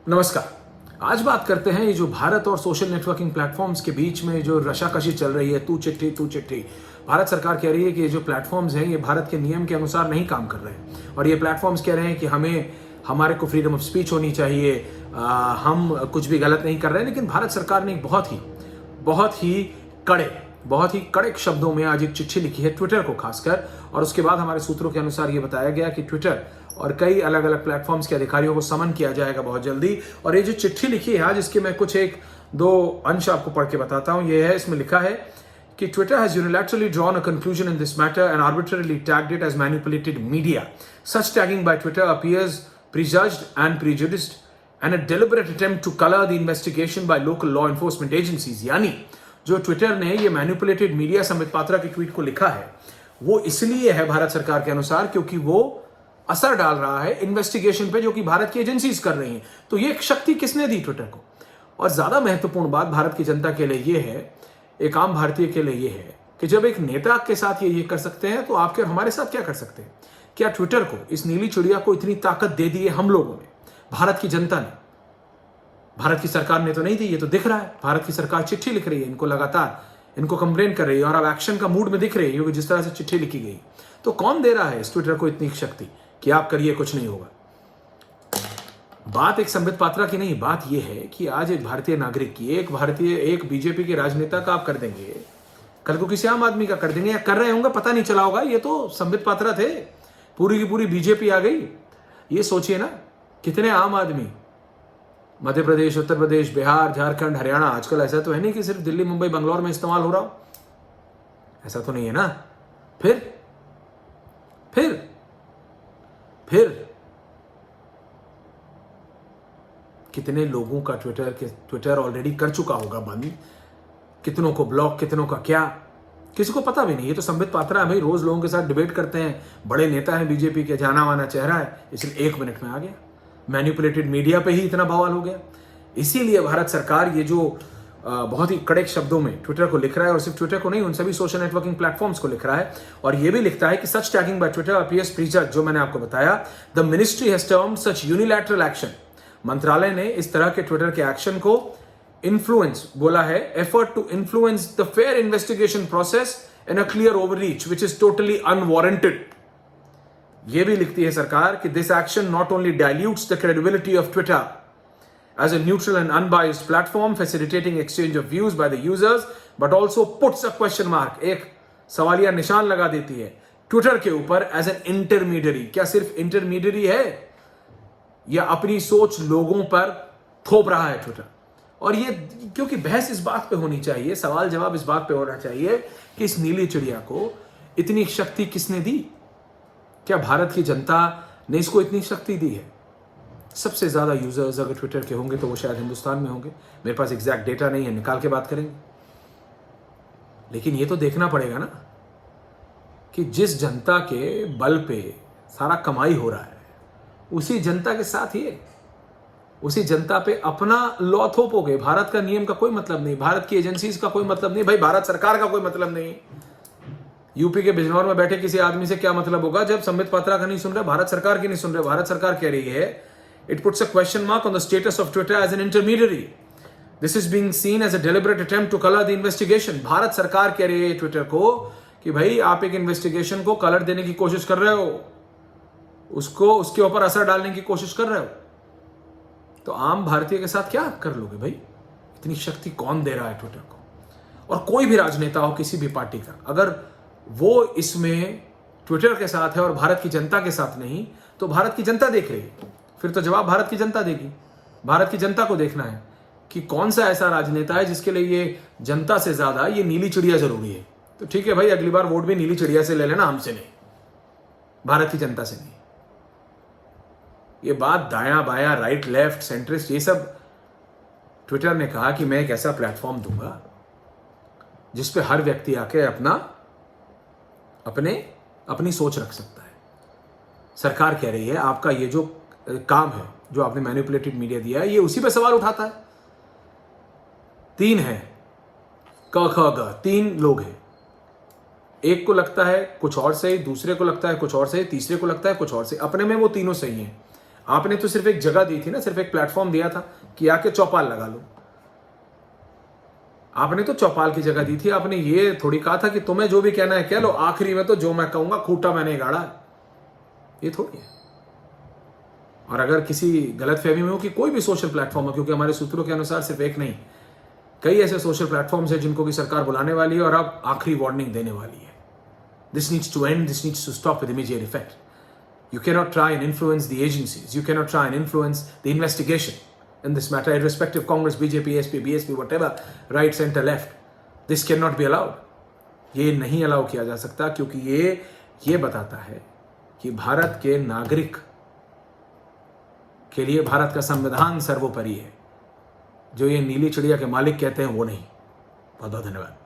नमस्कार। आज बात करते हैं ये जो भारत और सोशल नेटवर्किंग प्लेटफॉर्म्स के बीच में जो रशाकशी चल रही है, तू चिट्ठी। भारत सरकार कह रही है कि ये जो प्लेटफॉर्म्स हैं ये भारत के नियम के अनुसार नहीं काम कर रहे हैं और ये प्लेटफॉर्म्स कह रहे हैं कि हमारे को फ्रीडम ऑफ स्पीच होनी चाहिए, हम कुछ भी गलत नहीं कर रहे हैं। लेकिन भारत सरकार ने बहुत ही कड़े शब्दों में आज एक चिट्ठी लिखी है ट्विटर को खासकर, और उसके बाद हमारे सूत्रों के अनुसार ये बताया गया कि ट्विटर और कई अलग अलग प्लेटफॉर्म्स के अधिकारियों को समन किया जाएगा बहुत जल्दी। और ये जो चिट्ठी लिखी है आज, इसके मैं कुछ एक दो अंश आपको पढ़ के बताता हूं। ये है, इसमें लिखा है कि Twitter has unilaterally drawn a conclusion in this matter and arbitrarily tagged it as manipulated media. Such tagging by Twitter appears prejudged and prejudiced and a deliberate attempt to colour the investigation by local law enforcement agencies. यानी जो Twitter ने ये manipulated media Sambit Patra की tweet को लिखा है वो इसलिए है भारत सरकार के अनुसार क्योंकि वो असर डाल रहा है इन्वेस्टिगेशन पे जो कि भारत की एजेंसीज कर रही हैं। तो ये शक्ति किसने दी ट्विटर को? और ज्यादा महत्वपूर्ण बात भारत की जनता के लिए ये है, एक आम भारतीय के लिए ये है कि जब एक नेता के साथ ये कर सकते हैं तो आपके और हमारे साथ क्या कर सकते हैं? क्या ट्विटर को, इस नीली चिड़िया को इतनी ताकत दे दी है हम लोगों ने, भारत की जनता ने? भारत की सरकार ने तो नहीं दी, ये तो दिख रहा है। भारत की सरकार चिट्ठी लिख रही है, इनको लगातार इनको कंप्लेन कर रही है और अब एक्शन का मूड में दिख रही है क्योंकि जिस तरह से चिट्ठी लिखी गई। तो कौन दे रहा है इस ट्विटर को इतनी शक्ति कि आप करिए कुछ नहीं होगा? बात एक संबित पात्रा की नहीं, बात यह है कि आज एक भारतीय नागरिक की, एक बीजेपी के राजनेता का आप कर देंगे, कल को किसी आम आदमी का कर देंगे या कर रहे होंगे, पता नहीं चला होगा। ये तो संबित पात्रा थे, पूरी की पूरी बीजेपी आ गई। ये सोचिए ना, कितने आम आदमी मध्य प्रदेश, उत्तर प्रदेश, बिहार, झारखंड, हरियाणा, आजकल ऐसा तो है नहीं कि सिर्फ दिल्ली, मुंबई, बंगलौर में इस्तेमाल हो रहा हो, ऐसा तो नहीं है ना। फिर कितने लोगों का ट्विटर ऑलरेडी कर चुका होगा बंद, कितनों को ब्लॉक, कितनों का क्या, किसी को पता भी नहीं। ये तो संबित पात्रा है भाई, रोज लोगों के साथ डिबेट करते हैं, बड़े नेता हैं बीजेपी के, जाना माना चेहरा है, इसलिए 1 मिनट में आ गया। मैनिपुलेटेड मीडिया पे ही इतना बवाल हो गया। इसीलिए भारत सरकार ये जो बहुत ही कड़े शब्दों में ट्विटर को लिख रहा है, और सिर्फ ट्विटर को नहीं, उन सभी सोशल नेटवर्किंग प्लेटफॉर्म्स को लिख रहा है। और ये भी लिखता है कि सच टैगिंग बाय ट्विटर अपीयर्स प्रीजज्ड, जो मैंने आपको बताया। The ministry has termed such unilateral action, मंत्रालय ने इस तरह के ट्विटर के एक्शन को इन्फ्लुएंस बोला है, effort to influence the fair investigation process in a clear overreach which is totally unwarranted. ये भी लिखती है सरकार कि this action not only dilutes the credibility of Twitter as a neutral and unbiased platform facilitating exchange of views by the users, but also puts a question mark, एक सवालिया निशान लगा देती है ट्विटर के ऊपर as an intermediary। क्या सिर्फ इंटरमीडियरी है या अपनी सोच लोगों पर थोप रहा है ट्विटर? और ये क्योंकि बहस इस बात पे होनी चाहिए, सवाल जवाब इस बात पे होना चाहिए कि इस नीली चिड़िया को इतनी शक्ति किसने दी? क्या भारत की जनता ने इसको इतनी शक्ति दी है? सबसे ज्यादा यूजर्स अगर ट्विटर के होंगे तो वो शायद हिंदुस्तान में होंगे। मेरे पास एग्जैक्ट डेटा नहीं है, निकाल के बात करेंगे। लेकिन ये तो देखना पड़ेगा ना कि जिस जनता के बल पे सारा कमाई हो रहा है, उसी जनता के साथ ही उसी जनता पे अपना लॉ थोपोगे। भारत का नियम का कोई मतलब नहीं, भारत की एजेंसीज का कोई मतलब नहीं, भाई भारत सरकार का कोई मतलब नहीं। यूपी के बिजनौर में बैठे किसी आदमी से क्या मतलब होगा जब संबित पात्रा का नहीं सुन रहे, भारत सरकार की नहीं सुन रहे? भारत सरकार कह रही है, it puts a question mark on the status of Twitter as an intermediary. This is being seen as a deliberate attempt to color the investigation. Bharat सरकार कह रही है ट्विटर को कि भाई आप एक इन्वेस्टिगेशन को कलर देने की कोशिश कर रहे हो, उसके ऊपर असर डालने की कोशिश कर रहे हो। तो आम भारतीय के साथ क्या कर लोगे भाई? इतनी शक्ति कौन दे रहा है ट्विटर को? और कोई भी राजनेता हो किसी भी पार्टी का, अगर वो इसमें ट्विटर के साथ है और भारत की जनता के साथ नहीं, तो भारत की जनता देख रही है, फिर तो जवाब भारत की जनता देगी। भारत की जनता को देखना है कि कौन सा ऐसा राजनेता है जिसके लिए ये जनता से ज्यादा ये नीली चिड़िया जरूरी है। तो ठीक है भाई, अगली बार वोट भी नीली चिड़िया से ले लेना, हमसे नहीं, भारत की जनता से नहीं। ये बात दायां बायां, राइट लेफ्ट, सेंट्रिस्ट, ये सब ट्विटर ने कहा कि मैं एक ऐसा प्लेटफॉर्म दूंगा जिसपे हर व्यक्ति आके अपनी सोच रख सकता है। सरकार कह रही है आपका ये जो काम है, जो आपने मैनिपुलेटेड मीडिया दिया है, ये उसी पे सवाल उठाता है। 3 है, क ख ग, 3 लोग हैं। एक को लगता है कुछ और सही, दूसरे को लगता है कुछ और सही, तीसरे को लगता है कुछ और सही। अपने में वो तीनों सही हैं, आपने तो सिर्फ एक जगह दी थी ना, सिर्फ एक प्लेटफॉर्म दिया था कि आके चौपाल लगा लो। आपने तो चौपाल की जगह दी थी, आपने ये थोड़ी कहा था कि तुम्हें जो भी कहना है कह लो, आखिरी में तो जो मैं कहूंगा खूंटा मैंने गाड़ा। ये थोड़ी है। और अगर किसी गलतफहमी में हो कि कोई भी सोशल प्लेटफॉर्म है, क्योंकि हमारे सूत्रों के अनुसार सिर्फ एक नहीं, कई ऐसे सोशल प्लेटफॉर्म्स हैं जिनको की सरकार बुलाने वाली है और अब आखिरी वार्निंग देने वाली है। This needs to end, this needs to stop with immediate effect. You cannot try and influence the agencies. You cannot try and influence the investigation in this matter, irrespective of Congress, BJP, SP, BSP, whatever, right, center, left. This cannot be allowed. ये नहीं allow किया जा सकता, क्योंकि ये बताता है कि भारत के नागरिक के लिए भारत का संविधान सर्वोपरि है। जो ये नीली चिड़िया के मालिक कहते हैं वो नहीं। बहुत बहुत धन्यवाद।